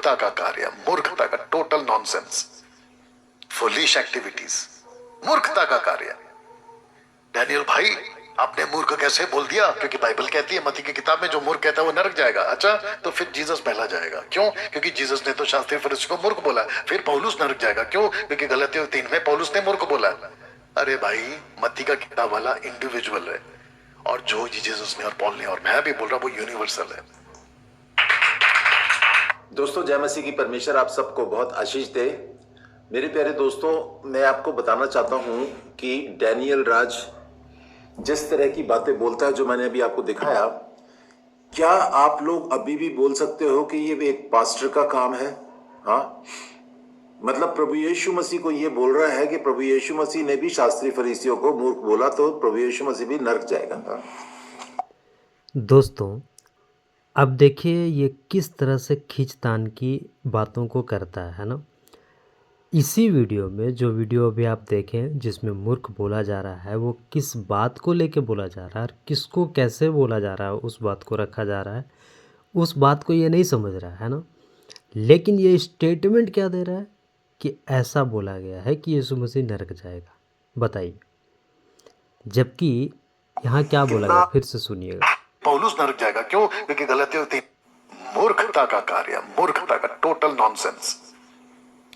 मूर्खता का कार्य, मूर्खता का टोटल नॉनसेंस, फुलिश एक्टिविटीज, मूर्खता का कार्य। डैनियल भाई आपने मूर्ख कैसे बोल दिया? क्योंकि बाइबल कहती है मत्ती की किताब में जो मूर्ख कहता है वो नरक जाएगा। अच्छा, तो फिर जीसस पहला जाएगा। क्यों? क्योंकि जीसस ने तो शास्त्री फरीसी को मूर्ख बोला। फिर पौलुस नरक जाएगा। क्यों? क्योंकि गलतियों 3 में पौलुस ने मूर्ख बोला। अरे भाई, मत्ती का किताब वाला इंडिविजुअल है, और जो जीसस ने और पॉल ने और मैं भी बोल रहा हूं वो यूनिवर्सल है। दोस्तों, जय मसीह की परमेश्वर आप सबको बहुत आशीष दे। मेरे प्यारे दोस्तों, मैं आपको बताना चाहता हूं कि डैनियल राज जिस तरह की बातें बोलता है, जो मैंने अभी आपको दिखाया, क्या आप लोग अभी भी बोल सकते हो कि ये एक पास्टर का काम है? हाँ, मतलब प्रभु यीशु मसीह को ये बोल रहा है कि प्रभु यीशु मसीह ने भी शास्त्री फरीसियों को मूर्ख बोला, तो प्रभु यीशु मसीह भी नरक जाएगा। हाँ? दोस्तों, अब देखिए ये किस तरह से खींचतान की बातों को करता है ना। इसी वीडियो में, जो वीडियो अभी आप देखें जिसमें मूर्ख बोला जा रहा है, वो किस बात को लेके बोला जा रहा है और किसको कैसे बोला जा रहा है, उस बात को रखा जा रहा है, उस बात को ये नहीं समझ रहा है ना। लेकिन ये स्टेटमेंट क्या दे रहा है कि ऐसा बोला गया है कि यीशु मसीह नरक जाएगा। बताइए, जबकि यहाँ क्या बोला गया, फिर से सुनिएगा। पौलुस नरक जाएगा। क्यों? क्योंकि गलतियों 3 मूर्खता का कार्य, मूर्खता का टोटल नॉनसेंस,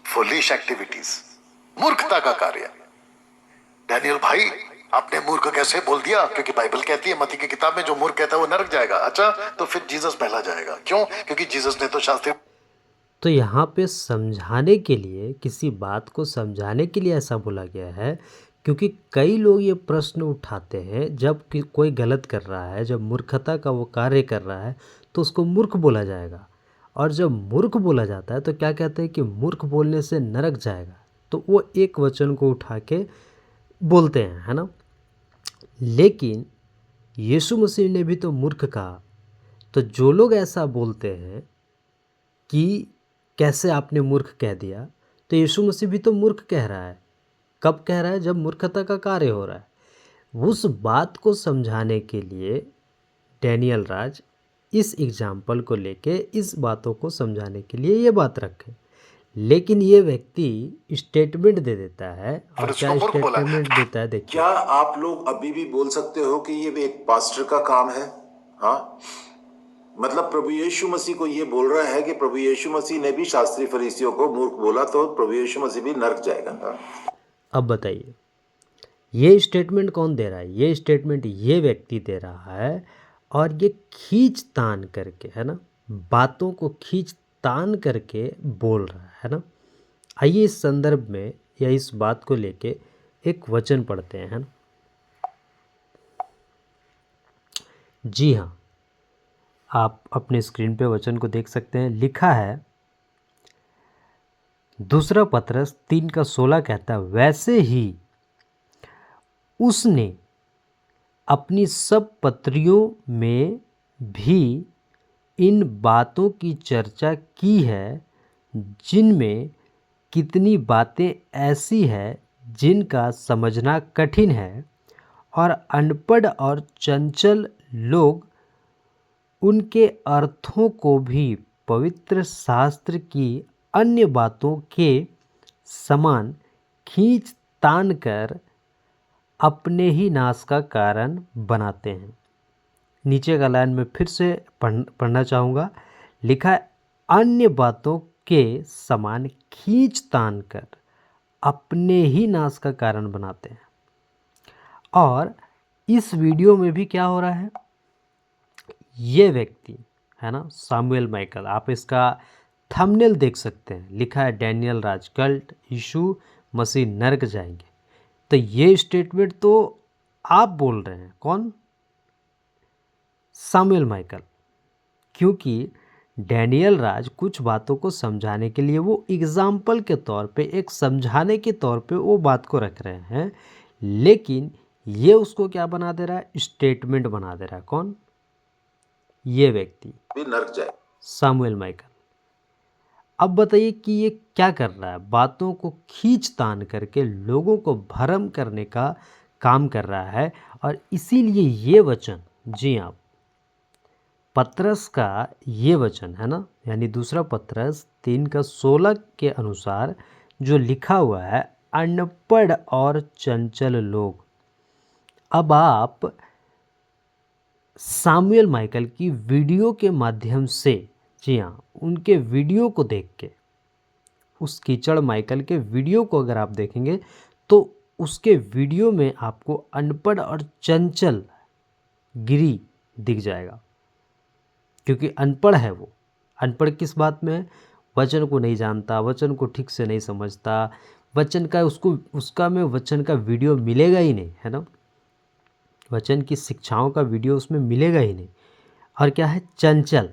फुलिश एक्टिविटीज, मूर्खता का कार्य। डैनियल भाई आपने मूर्ख कैसे बोल दिया? क्योंकि बाइबल कहती है मत्ती की किताब में जो मूर्ख कहता है वो नरक जाएगा। अच्छा, तो फिर जीसस पहला जाएगा। क्यों? क्योंकि जीसस ने तो शास्त्री। तो यहाँ पे समझाने के लिए, किसी बात को समझाने के लिए ऐसा बोला गया है, क्योंकि कई लोग ये प्रश्न उठाते हैं जब कोई गलत कर रहा है, जब मूर्खता का वो कार्य कर रहा है तो उसको मूर्ख बोला जाएगा। और जब मूर्ख बोला जाता है तो क्या कहते हैं कि मूर्ख बोलने से नरक जाएगा, तो वो एक वचन को उठा के बोलते हैं, है ना। लेकिन यीशु मसीह ने भी तो मूर्ख कहा। तो जो लोग ऐसा बोलते हैं कि कैसे आपने मूर्ख कह दिया, तो यीशु मसीह भी तो मूर्ख कह रहा है। कब कह रहा है? जब मूर्खता का कार्य हो रहा है। उस बात को समझाने के लिए डैनियल राज इस एग्जाम्पल को लेके, इस बातों को समझाने के लिए ये बात रखे। लेकिन ये व्यक्ति स्टेटमेंट दे देता है, और क्या स्टेटमेंट देता है देखिए। क्या आप लोग अभी भी बोल सकते हो कि ये एक पास्टर का काम है? हाँ, मतलब प्रभु यीशु मसीह को ये बोल रहा है कि प्रभु यीशु मसीह ने भी शास्त्री फरीसियों को मूर्ख बोला, तो प्रभु यीशु मसीह भी नरक जाएगा। हाँ? अब बताइए, ये स्टेटमेंट कौन दे रहा है? ये स्टेटमेंट ये व्यक्ति दे रहा है, और ये खींच तान करके, है ना, बातों को खींच तान करके बोल रहा है ना। आइए इस संदर्भ में या इस बात को लेके एक वचन पढ़ते हैं, है ना। जी हाँ, आप अपने स्क्रीन पे वचन को देख सकते हैं। लिखा है, दूसरा पतरस 3:16 कहता है, वैसे ही उसने अपनी सब पत्रियों में भी इन बातों की चर्चा की है, जिनमें कितनी बातें ऐसी हैं जिनका समझना कठिन है, और अनपढ़ और चंचल लोग उनके अर्थों को भी पवित्र शास्त्र की अन्य बातों के समान खींच तान कर अपने ही नाश का कारण बनाते हैं। नीचे का लाइन में फिर से पढ़ना चाहूँगा। लिखा है, अन्य बातों के समान खींच तान कर अपने ही नाश का कारण बनाते हैं। और इस वीडियो में भी क्या हो रहा है, ये व्यक्ति है ना, सामुएल माइकल, आप इसका थंबनेल देख सकते हैं। लिखा है, डैनियल राज कल्ट, यीशु मसीह नरक जाएंगे। तो ये स्टेटमेंट तो आप बोल रहे हैं। कौन? सामुएल माइकल। क्योंकि डैनियल राज कुछ बातों को समझाने के लिए, वो एग्जाम्पल के तौर पे, एक समझाने के तौर पे वो बात को रख रहे हैं, लेकिन ये उसको क्या बना दे रहा है? स्टेटमेंट बना दे रहा है। कौन? ये व्यक्ति भी नरक जाए, सामुएल माइकल। अब बताइए कि ये क्या कर रहा है? बातों को खींच तान करके लोगों को भ्रम करने का काम कर रहा है। और इसीलिए ये वचन, जी हाँ, पतरस का ये वचन है ना, यानी दूसरा पत्रस 3:16 के अनुसार जो लिखा हुआ है, अनपढ़ और चंचल लोग। अब आप सामुएल माइकल की वीडियो के माध्यम से, जी हाँ, उनके वीडियो को देख के, उस कीचड़ माइकल के वीडियो को अगर आप देखेंगे तो उसके वीडियो में आपको अनपढ़ और चंचल गिरी दिख जाएगा, क्योंकि अनपढ़ है वो। अनपढ़ किस बात में है? वचन को नहीं जानता, वचन को ठीक से नहीं समझता, वचन का उसका में वचन का वीडियो मिलेगा ही नहीं, है ना, वचन की शिक्षाओं का वीडियो उसमें मिलेगा ही नहीं। और क्या है? चंचल,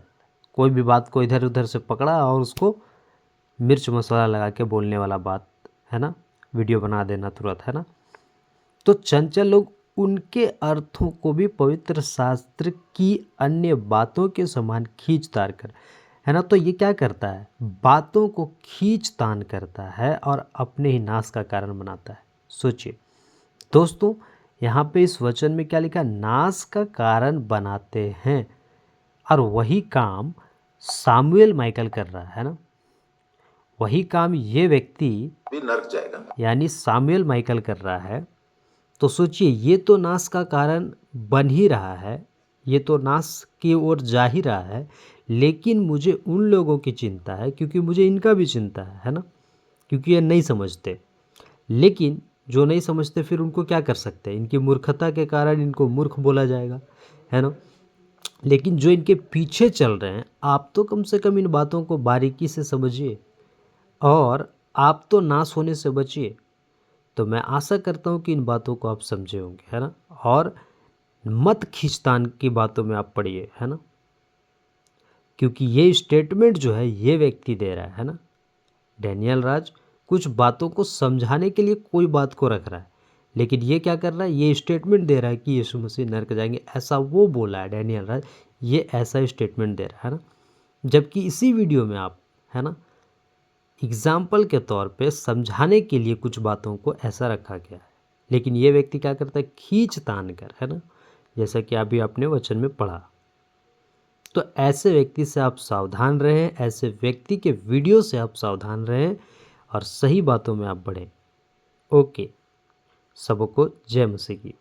कोई भी बात को इधर उधर से पकड़ा और उसको मिर्च मसाला लगा के बोलने वाला बात, है ना, वीडियो बना देना तुरंत, है ना। तो चंचल लोग उनके अर्थों को भी पवित्र शास्त्र की अन्य बातों के समान खींच तान कर, है ना, तो ये क्या करता है? बातों को खींच तान करता है और अपने ही नाश का कारण बनाता है। सोचिए दोस्तों, यहाँ पे इस वचन में क्या लिखा? नाश का कारण बनाते हैं। और वही काम सामुएल माइकल कर रहा है ना, वही काम ये व्यक्ति भी नरक जाएगा। यानी सामुएल माइकल कर रहा है। तो सोचिए, ये तो नाश का कारण बन ही रहा है, ये तो नाश की ओर जा ही रहा है, लेकिन मुझे उन लोगों की चिंता है, क्योंकि मुझे इनका भी चिंता है ना, क्योंकि ये नहीं समझते। लेकिन जो नहीं समझते फिर उनको क्या कर सकते हैं? इनकी मूर्खता के कारण इनको मूर्ख बोला जाएगा, है ना। लेकिन जो इनके पीछे चल रहे हैं, आप तो कम से कम इन बातों को बारीकी से समझिए और आप तो नाश होने से बचिए। तो मैं आशा करता हूँ कि इन बातों को आप समझे होंगे, है ना, और मत खींचतान की बातों में आप पढ़िए, है ना, क्योंकि ये स्टेटमेंट जो है ये व्यक्ति दे रहा है ना, डैनियल राज कुछ बातों को समझाने के लिए कोई बात को रख रहा है, लेकिन ये क्या कर रहा है? ये स्टेटमेंट दे रहा है कि यीशु मसीह नरक जाएंगे, ऐसा वो बोला है डैनियल राज, ये ऐसा स्टेटमेंट दे रहा है ना। जबकि इसी वीडियो में आप, है ना, एग्जाम्पल के तौर पे समझाने के लिए कुछ बातों को ऐसा रखा गया है, लेकिन ये व्यक्ति क्या करता है? खींच तान कर, है ना, जैसा कि अभी आपने वचन में पढ़ा। तो ऐसे व्यक्ति से आप सावधान रहें, ऐसे व्यक्ति के वीडियो से आप सावधान रहें और सही बातों में आप बढ़ें। ओके, सबको जय मसीह की।